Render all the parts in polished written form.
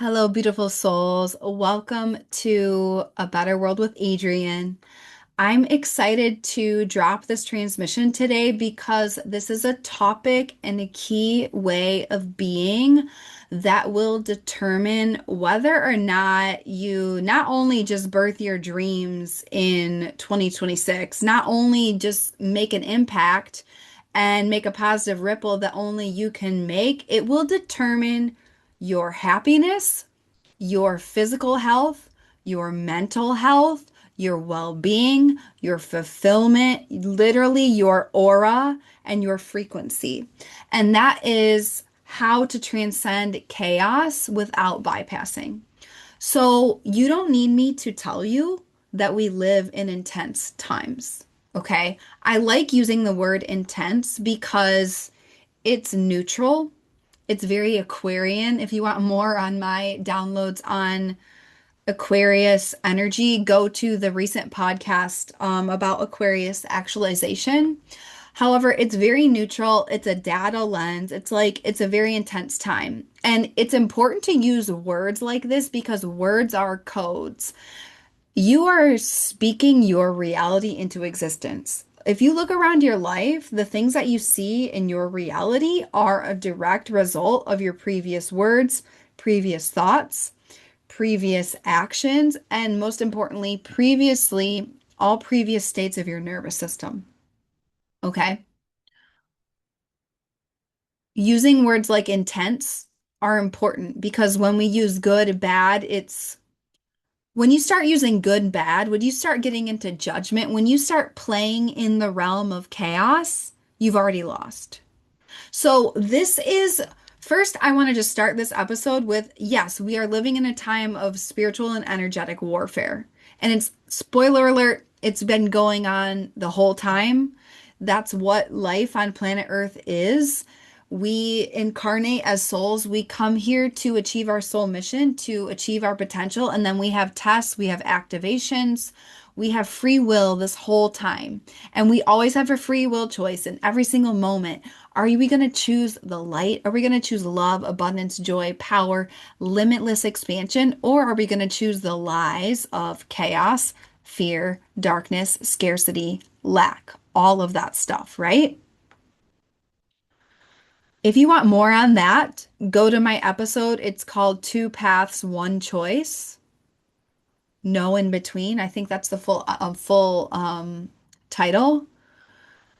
Hello, beautiful souls. Welcome to A Better World with Adrienne. I'm excited to drop this transmission today because this is a topic and a key way of being that will determine whether or not you not only just birth your dreams in 2026, not only just make an impact and make a positive ripple that only you can make, it will determine your happiness, your physical health, your mental health, your well being, your fulfillment, literally your aura and your frequency. And that is how to transcend chaos without bypassing. So, you don't need me to tell you that we live in intense times. Okay. I like using the word intense because it's neutral. It's very Aquarian. If you want more on my downloads on Aquarius energy, go to the recent podcast about Aquarius actualization. However, it's very neutral. It's a data lens. It's a very intense time. And it's important to use words like this because words are codes. You are speaking your reality into existence. If you look around your life, the things that you see in your reality are a direct result of your previous words, previous thoughts, previous actions, and most importantly, all previous states of your nervous system. Okay. Using words like intense are important because when we use good, bad, it's when you start using good and bad, when you start getting into judgment, when you start playing in the realm of chaos, you've already lost. So, this is first, I want to just start this episode with yes, we are living in a time of spiritual and energetic warfare. And it's spoiler alert, it's been going on the whole time. That's what life on planet Earth is. We incarnate as souls. We come here to achieve our soul mission, to achieve our potential. And then we have tests, we have activations, we have free will this whole time. And we always have a free will choice in every single moment. Are we going to choose the light? Are we going to choose love, abundance, joy, power, limitless expansion? Or are we going to choose the lies of chaos, fear, darkness, scarcity, lack, all of that stuff, right? If you want more on that, go to my episode. It's called Two Paths, One Choice. No in between. I think that's the full title.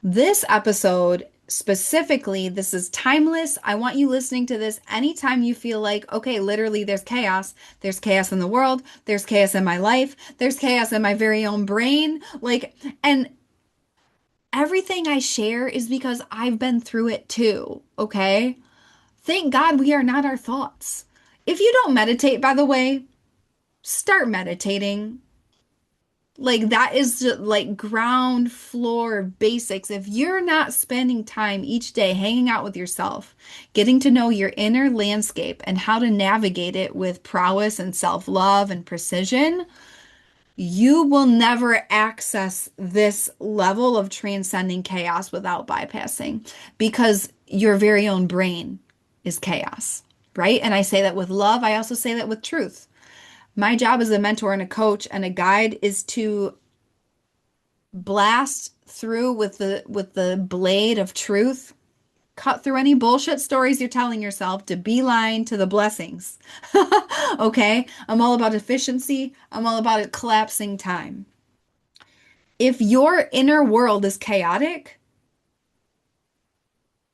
This episode specifically, this is timeless. I want you listening to this anytime you feel like, okay, literally there's chaos. There's chaos in the world. There's chaos in my life. There's chaos in my very own brain. And everything I share is because I've been through it too. Okay. Thank God we are not our thoughts. If you don't meditate, by the way, start meditating. Like that is just like ground floor basics. If you're not spending time each day hanging out with yourself, getting to know your inner landscape and how to navigate it with prowess and self-love and precision, you will never access this level of transcending chaos without bypassing because your very own brain is chaos, right? And I say that with love. I also say that with truth. My job as a mentor and a coach and a guide is to blast through with the blade of truth, cut through any bullshit stories you're telling yourself to beeline to the blessings. Okay? I'm all about efficiency. I'm all about it collapsing time. If your inner world is chaotic,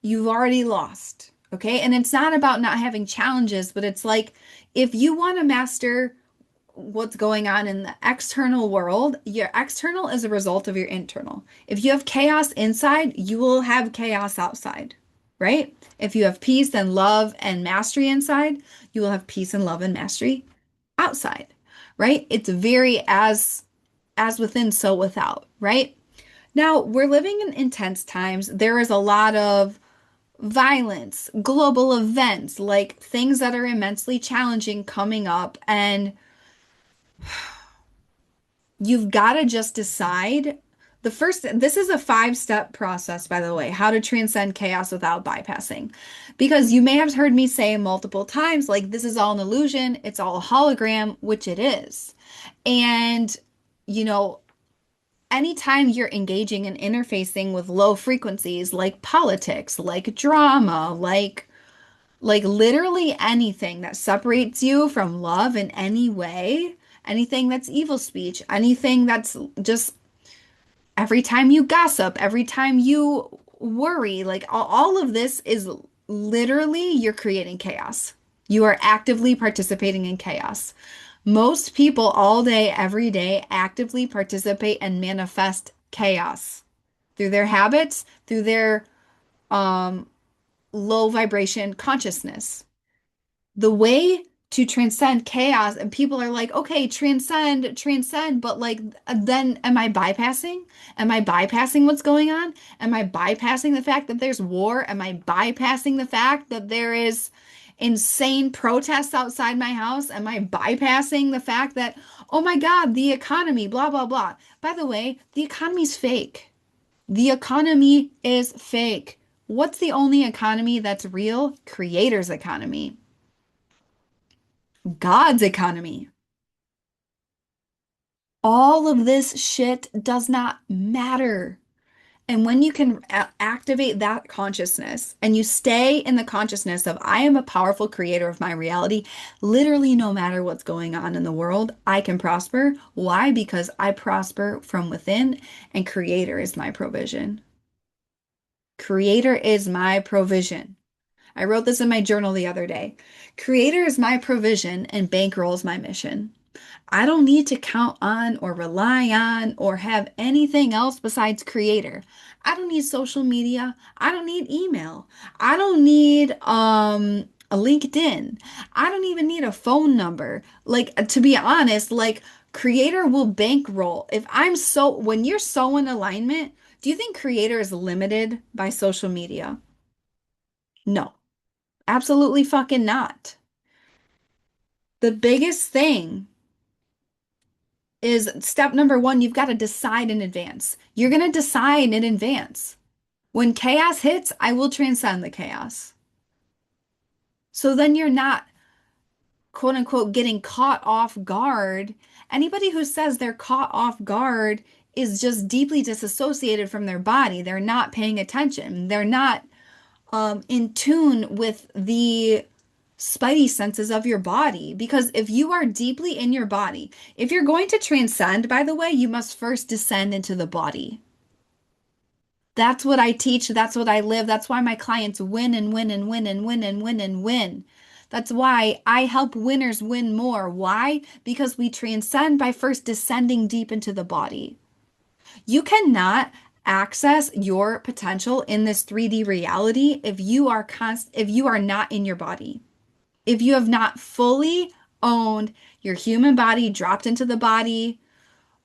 you've already lost. Okay? And it's not about not having challenges, but it's like if you want to master what's going on in the external world, your external is a result of your internal. If you have chaos inside, you will have chaos outside, right? If you have peace and love and mastery inside, you will have peace and love and mastery outside, right? It's very as within, so without, right? Now, we're living in intense times. There is a lot of violence, global events, like things that are immensely challenging coming up, and you've got to just decide This is a five-step process, by the way, how to transcend chaos without bypassing. Because you may have heard me say multiple times, like, this is all an illusion, it's all a hologram, which it is. And, you know, anytime you're engaging and interfacing with low frequencies like politics, like drama, like literally anything that separates you from love in any way, anything that's evil speech, anything that's just every time you gossip, every time you worry, like all of this is literally you're creating chaos. You are actively participating in chaos. Most people all day, every day, actively participate and manifest chaos through their habits, through their um, low vibration consciousness. The way to transcend chaos, and people are like, okay, transcend, transcend, but like, then am I bypassing? Am I bypassing what's going on? Am I bypassing the fact that there's war? Am I bypassing the fact that there is insane protests outside my house? Am I bypassing the fact that, oh my God, the economy, blah, blah, blah. By the way, the economy's fake. The economy is fake. What's the only economy that's real? Creator's economy. God's economy. All of this shit does not matter. And when you can activate that consciousness and you stay in the consciousness of, I am a powerful creator of my reality, literally, no matter what's going on in the world, I can prosper. Why? Because I prosper from within, and creator is my provision. Creator is my provision. I wrote this in my journal the other day. Creator is my provision, and bankroll is my mission. I don't need to count on or rely on or have anything else besides creator. I don't need social media. I don't need email. I don't need a LinkedIn. I don't even need a phone number. Like, to be honest, like, creator will bankroll. If I'm so when you're so in alignment, do you think creator is limited by social media? No, absolutely fucking not. The biggest thing is step number one, you've got to decide in advance. You're going to decide in advance. When chaos hits, I will transcend the chaos. So then you're not, quote unquote, getting caught off guard. Anybody who says they're caught off guard is just deeply disassociated from their body. They're not paying attention. They're not in tune with the spidey senses of your body. Because if you are deeply in your body, if you're going to transcend, by the way, you must first descend into the body. That's what I teach. That's what I live. That's why my clients win and win and win and win and win and win. That's why I help winners win more. Why? Because we transcend by first descending deep into the body. You cannot access your potential in this 3D reality if you are not in your body. If you have not fully owned your human body, dropped into the body,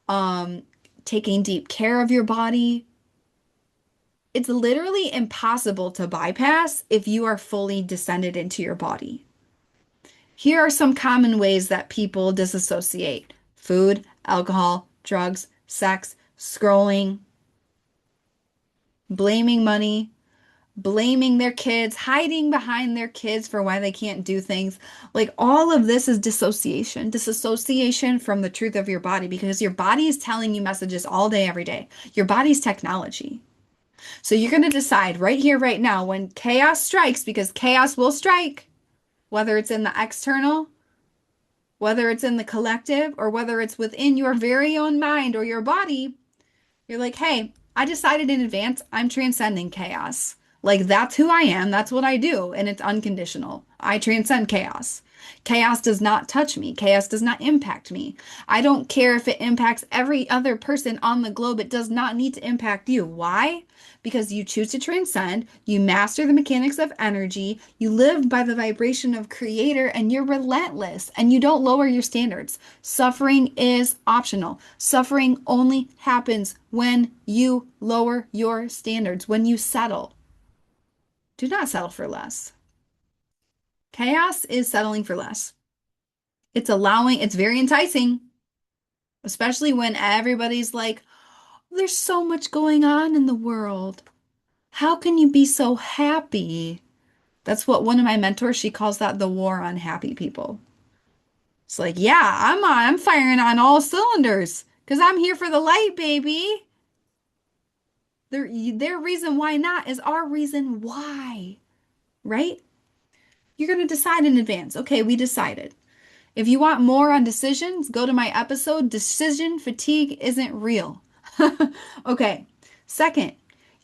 um, taking deep care of your body, it's literally impossible to bypass if you are fully descended into your body. Here are some common ways that people disassociate: food, alcohol, drugs, sex, scrolling, blaming money, blaming their kids, hiding behind their kids for why they can't do things. Like, all of this is dissociation, disassociation from the truth of your body, because your body is telling you messages all day, every day. Your body's technology. So you're going to decide right here, right now, when chaos strikes, because chaos will strike, whether it's in the external, whether it's in the collective, or whether it's within your very own mind or your body. You're like, hey, I decided in advance I'm transcending chaos. Like, that's who I am. That's what I do. And it's unconditional. I transcend chaos. Chaos does not touch me. Chaos does not impact me. I don't care if it impacts every other person on the globe. It does not need to impact you. Why? Because you choose to transcend, you master the mechanics of energy, you live by the vibration of creator, and you're relentless and you don't lower your standards. Suffering is optional. Suffering only happens when you lower your standards, when you settle. Do not settle for less. Chaos is settling for less. It's very enticing, especially when everybody's like, There's so much going on in the world. How can you be so happy? That's what one of my mentors, she calls that the war on happy people. It's like, yeah, I'm firing on all cylinders because I'm here for the light, baby. Their reason why not is our reason why, right? You're going to decide in advance. Okay, we decided. If you want more on decisions, go to my episode, Decision Fatigue Isn't Real. Okay, second,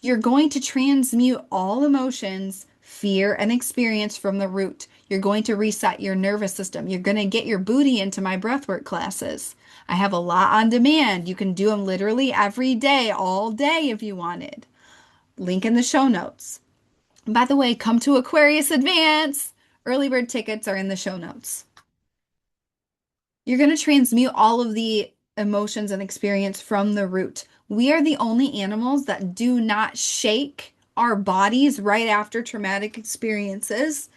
you're going to transmute all emotions, fear, and experience from the root. You're going to reset your nervous system. You're going to get your booty into my breathwork classes. I have a lot on demand. You can do them literally every day, all day if you wanted. Link in the show notes. By the way, come to Aquarius Advance. Early bird tickets are in the show notes. You're going to transmute all of the emotions and experience from the root. We are the only animals that do not shake our bodies right after traumatic experiences.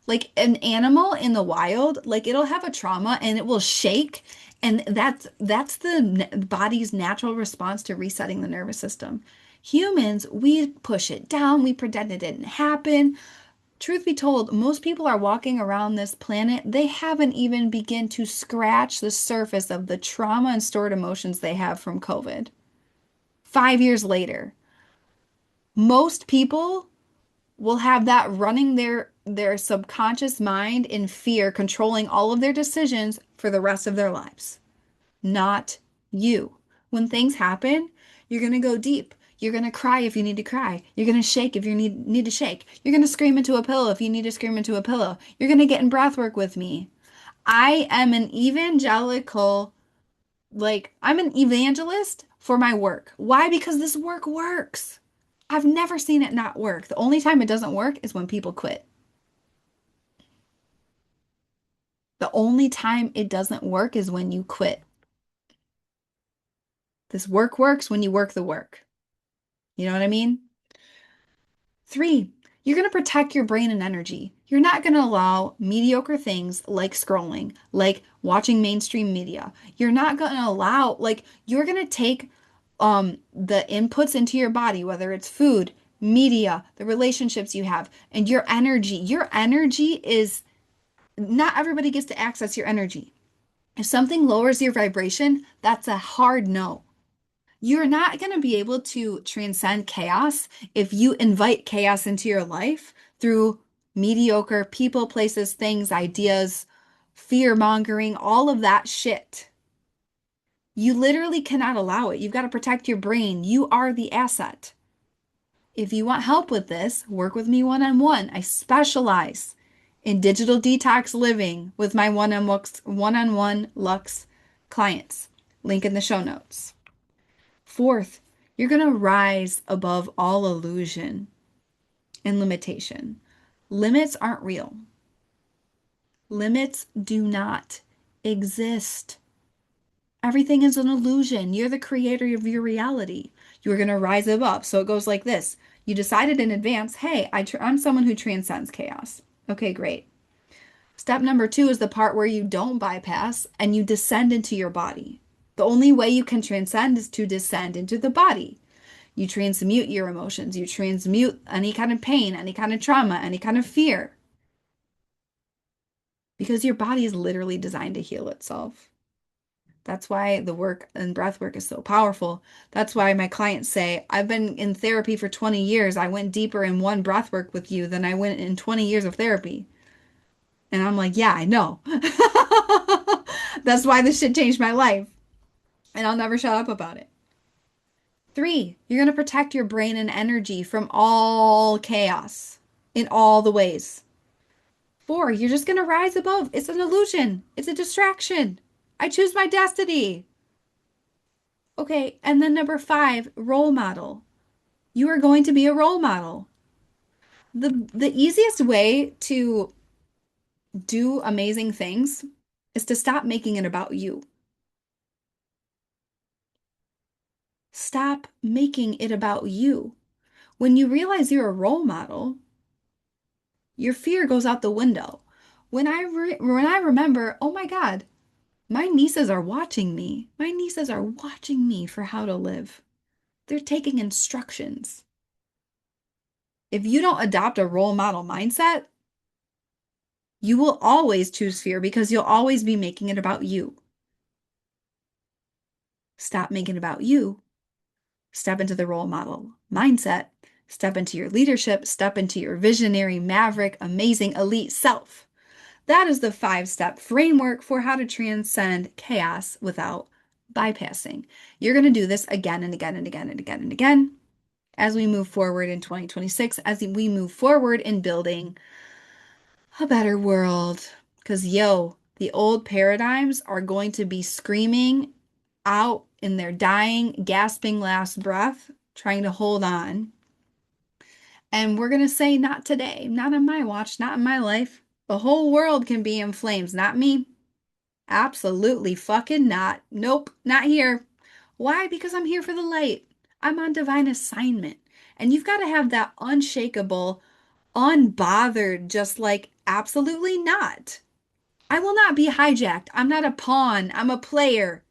Like an animal in the wild, like it'll have a trauma and it will shake, and that's the body's natural response to resetting the nervous system. Humans, we push it down, we pretend it didn't happen. Truth be told, most people are walking around this planet, they haven't even begun to scratch the surface of the trauma and stored emotions they have from COVID. 5 years later, most people will have that running their subconscious mind in fear, controlling all of their decisions for the rest of their lives. Not you. When things happen, you're going to go deep. You're going to cry if you need to cry. You're going to shake if you need to shake. You're going to scream into a pillow if you need to scream into a pillow. You're going to get in breath work with me. I am an evangelical, like, I'm an evangelist for my work. Why? Because this work works. I've never seen it not work. The only time it doesn't work is when people quit. The only time it doesn't work is when you quit. This work works when you work the work. You know what I mean? Three, you're going to protect your brain and energy. You're not going to allow mediocre things like scrolling, like watching mainstream media. You're not going to allow, like, you're going to take the inputs into your body, whether it's food, media, the relationships you have, and your energy. Your energy is not everybody gets to access your energy. If something lowers your vibration, that's a hard no. You're not going to be able to transcend chaos if you invite chaos into your life through mediocre people, places, things, ideas, fear mongering, all of that shit. You literally cannot allow it. You've got to protect your brain. You are the asset. If you want help with this, work with me one on one. I specialize in digital detox living with my one-on-one Lux clients. Link in the show notes. Fourth, you're going to rise above all illusion and limitation. Limits aren't real. Limits do not exist. Everything is an illusion. You're the creator of your reality. You're going to rise above. So it goes like this. You decided in advance, hey, I'm someone who transcends chaos. Okay, great. Step number two is the part where you don't bypass and you descend into your body. The only way you can transcend is to descend into the body. You transmute your emotions. You transmute any kind of pain, any kind of trauma, any kind of fear. Because your body is literally designed to heal itself. That's why the work and breath work is so powerful. That's why my clients say, I've been in therapy for 20 years. I went deeper in one breath work with you than I went in 20 years of therapy. And I'm like, yeah, I know. That's why this shit changed my life. And I'll never shut up about it. Three, you're going to protect your brain and energy from all chaos in all the ways. Four, you're just going to rise above. It's an illusion. It's a distraction. I choose my destiny. Okay, and then number five, role model. You are going to be a role model. The easiest way to do amazing things is to stop making it about you. Stop making it about you. When you realize you're a role model, your fear goes out the window. When I remember, oh my God, my nieces are watching me. My nieces are watching me for how to live. They're taking instructions. If you don't adopt a role model mindset, you will always choose fear because you'll always be making it about you. Stop making it about you. Step into the role model mindset. Step into your leadership. Step into your visionary, maverick, amazing, elite self. That is the 5-step framework for how to transcend chaos without bypassing. You're going to do this again and again and again and again and again as we move forward in 2026, as we move forward in building a better world. Because, yo, the old paradigms are going to be screaming out in their dying, gasping last breath, trying to hold on. And we're going to say, not today, not on my watch, not in my life. The whole world can be in flames, not me. Absolutely fucking not. Nope, not here. Why? Because I'm here for the light. I'm on divine assignment. And you've got to have that unshakable, unbothered, just like, absolutely not. I will not be hijacked. I'm not a pawn. I'm a player.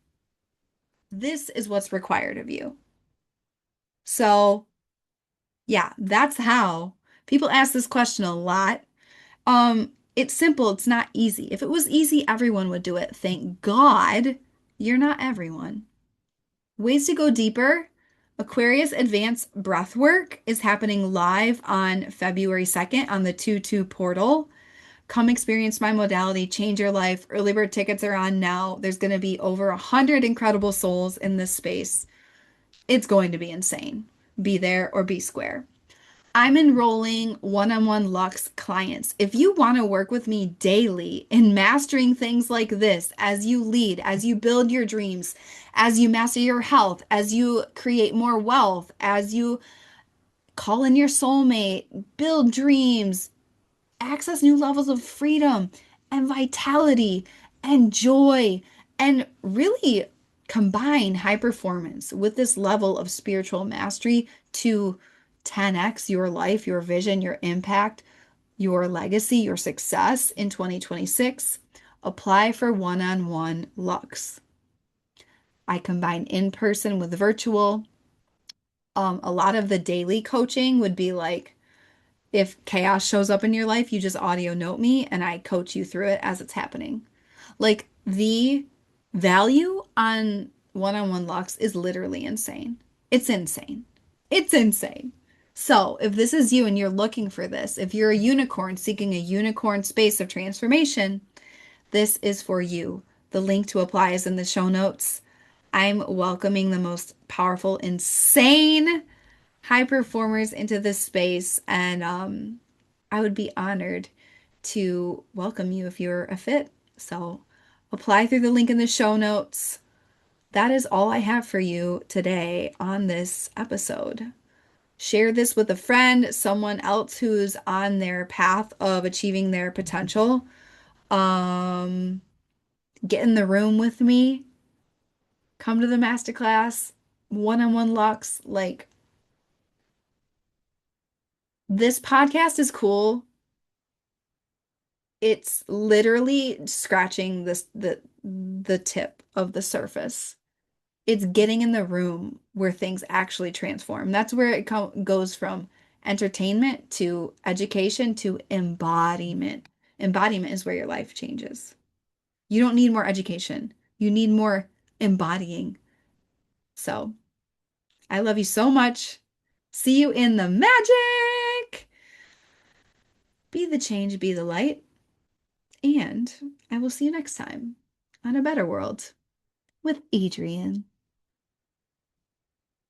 This is what's required of you. So, yeah, that's how. People ask this question a lot. It's simple, it's not easy. If it was easy, everyone would do it. Thank God you're not everyone. Ways to go deeper. Aquarius Advanced Breathwork is happening live on February 2nd on the 2-2 portal. Come experience my modality, change your life. Early bird tickets are on now. There's going to be over 100 incredible souls in this space. It's going to be insane. Be there or be square. I'm enrolling one-on-one Lux clients. If you want to work with me daily in mastering things like this, as you lead, as you build your dreams, as you master your health, as you create more wealth, as you call in your soulmate, build dreams, access new levels of freedom and vitality and joy, and really combine high performance with this level of spiritual mastery to 10x your life, your vision, your impact, your legacy, your success in 2026. Apply for one-on-one Lux. I combine in person with virtual. A lot of the daily coaching would be like, if chaos shows up in your life, you just audio note me and I coach you through it as it's happening. Like the value on one-on-one Lux is literally insane. It's insane. It's insane. So, if this is you and you're looking for this, if you're a unicorn seeking a unicorn space of transformation, this is for you. The link to apply is in the show notes. I'm welcoming the most powerful, insane high performers into this space, and I would be honored to welcome you if you're a fit. So apply through the link in the show notes. That is all I have for you today on this episode. Share this with a friend, someone else who's on their path of achieving their potential. Um, get in the room with me. Come to the masterclass, one-on-one Lux. Like, this podcast is cool. It's literally scratching the tip of the surface. It's getting in the room where things actually transform. That's where it goes from entertainment to education to embodiment. Embodiment is where your life changes. You don't need more education. You need more embodying. So, I love you so much. See you in the magic. Be the change, be the light. And I will see you next time on A Better World with Adrian.